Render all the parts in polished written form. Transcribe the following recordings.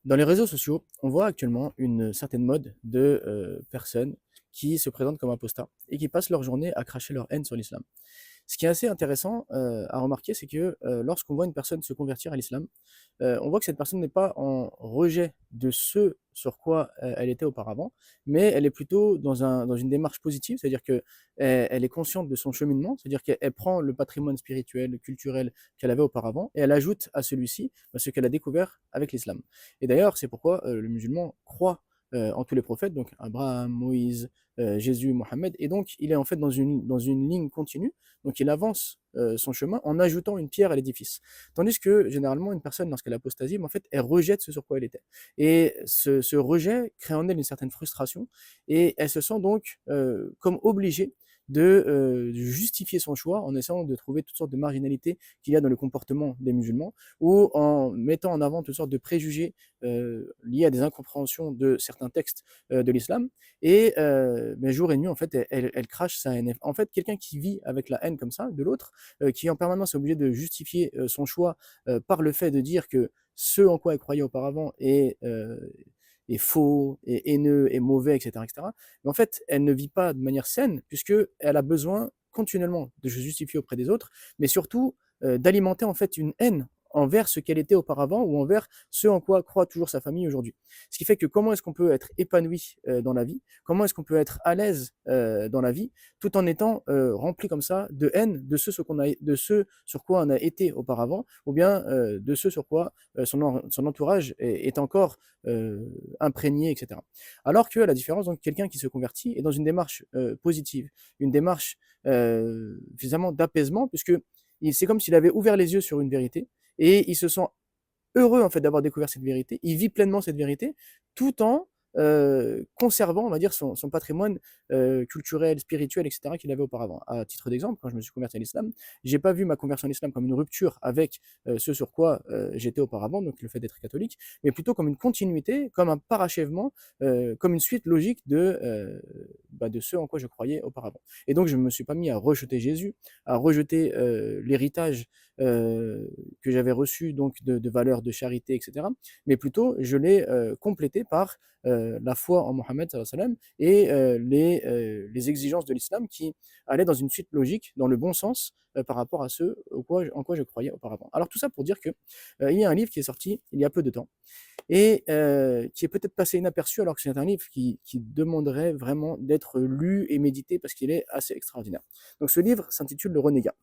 Dans les réseaux sociaux, on voit actuellement une certaine mode de personnes qui se présentent comme apostats et qui passent leur journée à cracher leur haine sur l'islam. Ce qui est assez intéressant à remarquer, c'est que lorsqu'on voit une personne se convertir à l'islam, on voit que cette personne n'est pas en rejet de ce sur quoi elle était auparavant, mais elle est plutôt dans une démarche positive, c'est-à-dire qu'elle elle est consciente de son cheminement, c'est-à-dire qu'elle prend le patrimoine spirituel, culturel qu'elle avait auparavant, et elle ajoute à celui-ci ce qu'elle a découvert avec l'islam. Et d'ailleurs, c'est pourquoi le musulman croit en tous les prophètes, donc Abraham, Moïse, Jésus, Mohammed, et donc il est en fait dans une ligne continue, donc il avance son chemin en ajoutant une pierre à l'édifice. Tandis que généralement, une personne, lorsqu'elle apostasie, en fait, elle rejette ce sur quoi elle était. Et ce rejet crée en elle une certaine frustration, et elle se sent donc comme obligée de justifier son choix en essayant de trouver toutes sortes de marginalités qu'il y a dans le comportement des musulmans, ou en mettant en avant toutes sortes de préjugés liés à des incompréhensions de certains textes de l'islam. Et mais jour et nuit, en fait, elle crache sa haine. En fait, quelqu'un qui vit avec la haine comme ça, de l'autre, qui en permanence est obligé de justifier son choix par le fait de dire que ce en quoi elle croyait auparavant est faux, est haineux, est mauvais, etc., etc. Mais en fait, elle ne vit pas de manière saine, puisqu'elle a besoin continuellement de se justifier auprès des autres, mais surtout d'alimenter en fait une haine envers ce qu'elle était auparavant ou envers ce en quoi croit toujours sa famille aujourd'hui. Ce qui fait que comment est-ce qu'on peut être épanoui dans la vie, comment est-ce qu'on peut être à l'aise dans la vie, tout en étant rempli comme ça de haine de ce sur quoi on a été auparavant, ou bien de ce sur quoi son entourage est encore imprégné, etc. Alors que, à la différence, donc, quelqu'un qui se convertit est dans une démarche positive, une démarche finalement d'apaisement, puisque c'est comme s'il avait ouvert les yeux sur une vérité et il se sent heureux en fait d'avoir découvert cette vérité. Il vit pleinement cette vérité tout en conservant, on va dire, son patrimoine culturel, spirituel, etc. qu'il avait auparavant. À titre d'exemple, quand je me suis converti à l'islam, j'ai pas vu ma conversion à l'islam comme une rupture avec ce sur quoi j'étais auparavant, donc le fait d'être catholique, mais plutôt comme une continuité, comme un parachèvement, comme une suite logique de ce en quoi je croyais auparavant. Et donc je ne me suis pas mis à rejeter Jésus, à rejeter l'héritage que j'avais reçu donc de valeurs de charité, etc. Mais plutôt, je l'ai complété par la foi en Mohammed et les exigences de l'islam qui allaient dans une suite logique, dans le bon sens, par rapport à ce en quoi je croyais auparavant. Alors tout ça pour dire que il y a un livre qui est sorti il y a peu de temps et qui est peut-être passé inaperçu alors que c'est un livre qui demanderait vraiment d'être lu et médité parce qu'il est assez extraordinaire. Donc ce livre s'intitule Le Renégat.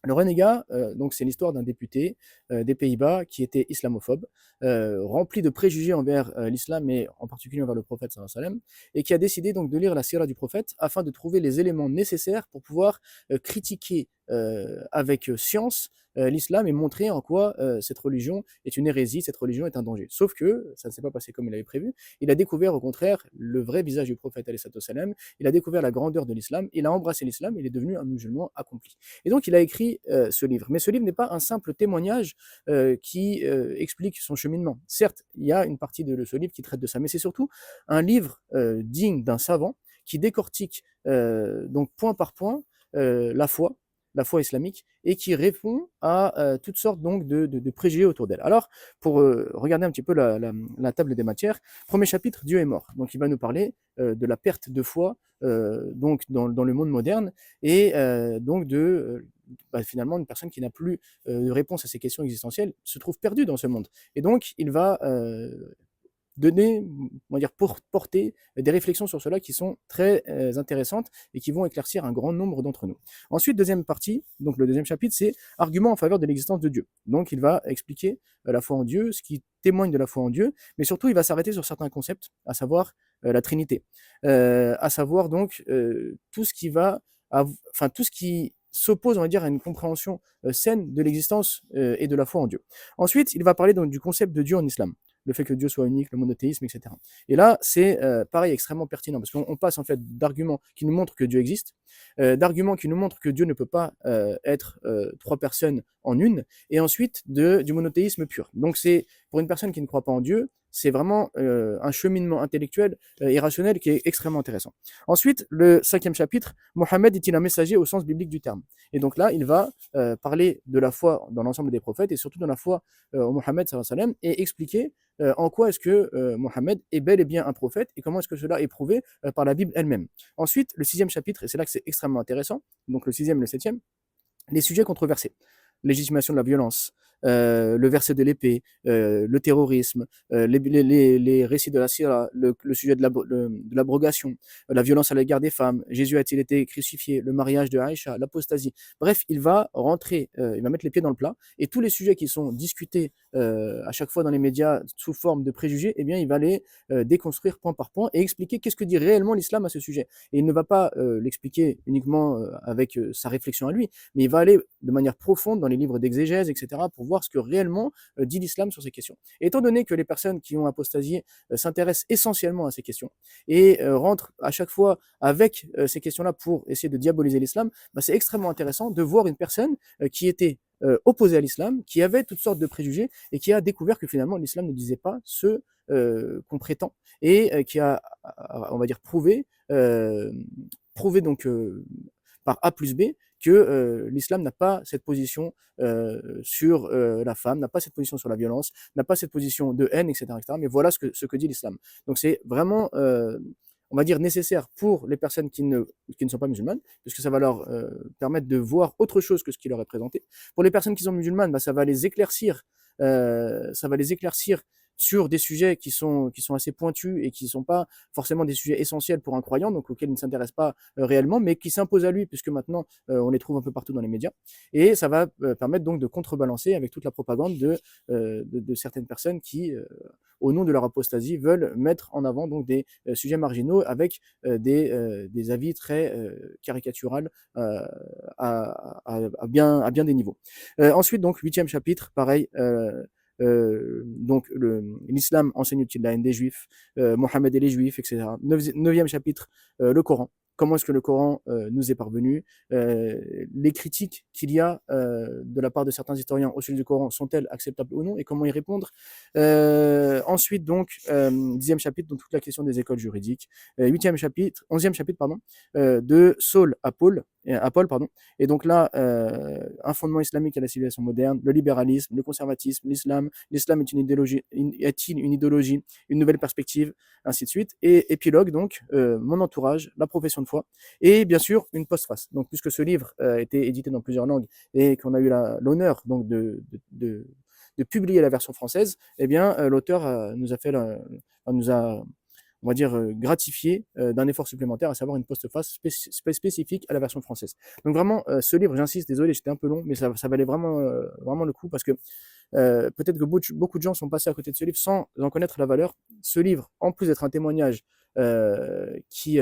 Le renégat, donc c'est l'histoire d'un député des Pays-Bas qui était islamophobe, rempli de préjugés envers l'islam et en particulier envers le prophète sallallahu alayhi wa sallam, et qui a décidé donc de lire la sira du prophète afin de trouver les éléments nécessaires pour pouvoir critiquer avec science l'islam et montrer en quoi cette religion est une hérésie, cette religion est un danger. Sauf que ça ne s'est pas passé comme il avait prévu. Il a découvert au contraire le vrai visage du prophète alayhi salam, il a découvert la grandeur de l'islam, il a embrassé l'islam, il est devenu un musulman accompli. Et donc, il a écrit ce livre. Mais ce livre n'est pas un simple témoignage qui explique son cheminement. Certes, il y a une partie de ce livre qui traite de ça, mais c'est surtout un livre digne d'un savant qui décortique donc point par point la foi islamique, et qui répond à toutes sortes donc de préjugés autour d'elle. Alors, pour regarder un petit peu la table des matières, premier chapitre, Dieu est mort. Donc, il va nous parler de la perte de foi donc dans le monde moderne, et donc finalement une personne qui n'a plus de réponse à ces questions existentielles se trouve perdue dans ce monde. Et donc, il va donner, on va dire, porter des réflexions sur cela qui sont très intéressantes et qui vont éclaircir un grand nombre d'entre nous. Ensuite, deuxième partie, donc le deuxième chapitre, c'est argument en faveur de l'existence de Dieu. Donc, il va expliquer la foi en Dieu, ce qui témoigne de la foi en Dieu, mais surtout, il va s'arrêter sur certains concepts, à savoir la Trinité, à savoir donc tout ce qui va, enfin tout ce qui s'oppose, on va dire, à une compréhension saine de l'existence et de la foi en Dieu. Ensuite, il va parler donc du concept de Dieu en islam, le fait que Dieu soit unique, le monothéisme, etc. Et là, c'est pareil, extrêmement pertinent, parce qu'on passe en fait d'arguments qui nous montrent que Dieu existe, d'arguments qui nous montrent que Dieu ne peut pas être trois personnes en une, et ensuite du monothéisme pur. Donc c'est pour une personne qui ne croit pas en Dieu, c'est vraiment un cheminement intellectuel et rationnel qui est extrêmement intéressant. Ensuite, le cinquième chapitre, Mohammed est-il un messager au sens biblique du terme? Et donc là, il va parler de la foi dans l'ensemble des prophètes et surtout dans la foi au Mohammed sallallahu alayhi wa sallam, et expliquer en quoi est-ce que Mohammed est bel et bien un prophète et comment est-ce que cela est prouvé par la Bible elle-même. Ensuite, le sixième chapitre, et c'est là que c'est extrêmement intéressant, donc le sixième et le septième, les sujets controversés, légitimation de la violence, le verset de l'épée, le terrorisme, les récits de la Sira, le sujet de l'abrogation, la violence à l'égard des femmes, Jésus a-t-il été crucifié, le mariage de Aïcha, l'apostasie. Bref, il va rentrer, il va mettre les pieds dans le plat, et tous les sujets qui sont discutés à chaque fois dans les médias sous forme de préjugés, eh bien, il va les déconstruire point par point et expliquer qu'est-ce que dit réellement l'islam à ce sujet. Et il ne va pas l'expliquer uniquement avec sa réflexion à lui, mais il va aller de manière profonde dans les livres d'exégèse, etc., pour voir ce que réellement dit l'islam sur ces questions. Et étant donné que les personnes qui ont apostasié s'intéressent essentiellement à ces questions et rentrent à chaque fois avec ces questions-là pour essayer de diaboliser l'islam, bah, c'est extrêmement intéressant de voir une personne qui était opposée à l'islam, qui avait toutes sortes de préjugés et qui a découvert que finalement l'islam ne disait pas ce qu'on prétend, et qui a, on va dire, prouvé donc par A plus B que l'islam n'a pas cette position sur la femme, n'a pas cette position sur la violence, n'a pas cette position de haine, etc. etc. Mais voilà ce que dit l'islam. Donc c'est vraiment, on va dire, nécessaire pour les personnes qui ne sont pas musulmanes, puisque ça va leur permettre de voir autre chose que ce qui leur est présenté. Pour les personnes qui sont musulmanes, bah, ça va les éclaircir sur des sujets qui sont assez pointus et qui ne sont pas forcément des sujets essentiels pour un croyant, donc auxquels il ne s'intéresse pas réellement, mais qui s'imposent à lui, puisque maintenant on les trouve un peu partout dans les médias. Et ça va permettre donc de contrebalancer avec toute la propagande de certaines personnes qui, au nom de leur apostasie, veulent mettre en avant donc des sujets marginaux avec des avis très caricaturales à bien des niveaux. Ensuite, donc, huitième chapitre, pareil. Donc l'islam enseigne-t-il la haine des juifs, Mohammed et les juifs, etc. Neuvième chapitre, le Coran. Comment est-ce que le Coran nous est parvenu, les critiques qu'il y a de la part de certains historiens au sujet du Coran sont-elles acceptables ou non, et comment y répondre. Ensuite, donc, dixième chapitre, donc toute la question des écoles juridiques. Huitième chapitre, onzième chapitre, pardon, de Saul à Paul, pardon. Et donc là, un fondement islamique à la civilisation moderne, le libéralisme, le conservatisme, l'islam est est-il une idéologie, une nouvelle perspective, ainsi de suite. Et épilogue, donc, mon entourage, la profession de foi, et bien sûr, une postface. Donc, puisque ce livre a été édité dans plusieurs langues et qu'on a eu l'honneur donc de publier la version française, eh bien, l'auteur nous a, on va dire, gratifié d'un effort supplémentaire, à savoir une postface spécifique à la version française. Donc vraiment, ce livre, j'insiste, désolé, j'étais un peu long, mais ça valait vraiment, vraiment le coup, parce que peut-être que beaucoup de gens sont passés à côté de ce livre sans en connaître la valeur. Ce livre, en plus d'être un témoignage qui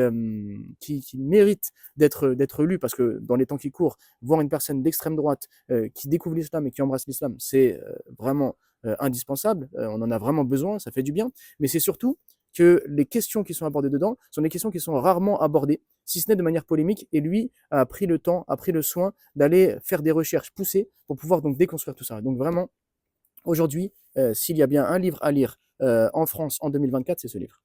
mérite d'être lu, parce que dans les temps qui courent, voir une personne d'extrême droite qui découvre l'islam et qui embrasse l'islam, c'est vraiment indispensable. On en a vraiment besoin, ça fait du bien. Mais c'est surtout que les questions qui sont abordées dedans sont des questions qui sont rarement abordées, si ce n'est de manière polémique, et lui a pris le temps, a pris le soin d'aller faire des recherches poussées pour pouvoir donc déconstruire tout ça. Donc vraiment, aujourd'hui, s'il y a bien un livre à lire en France en 2024, c'est ce livre.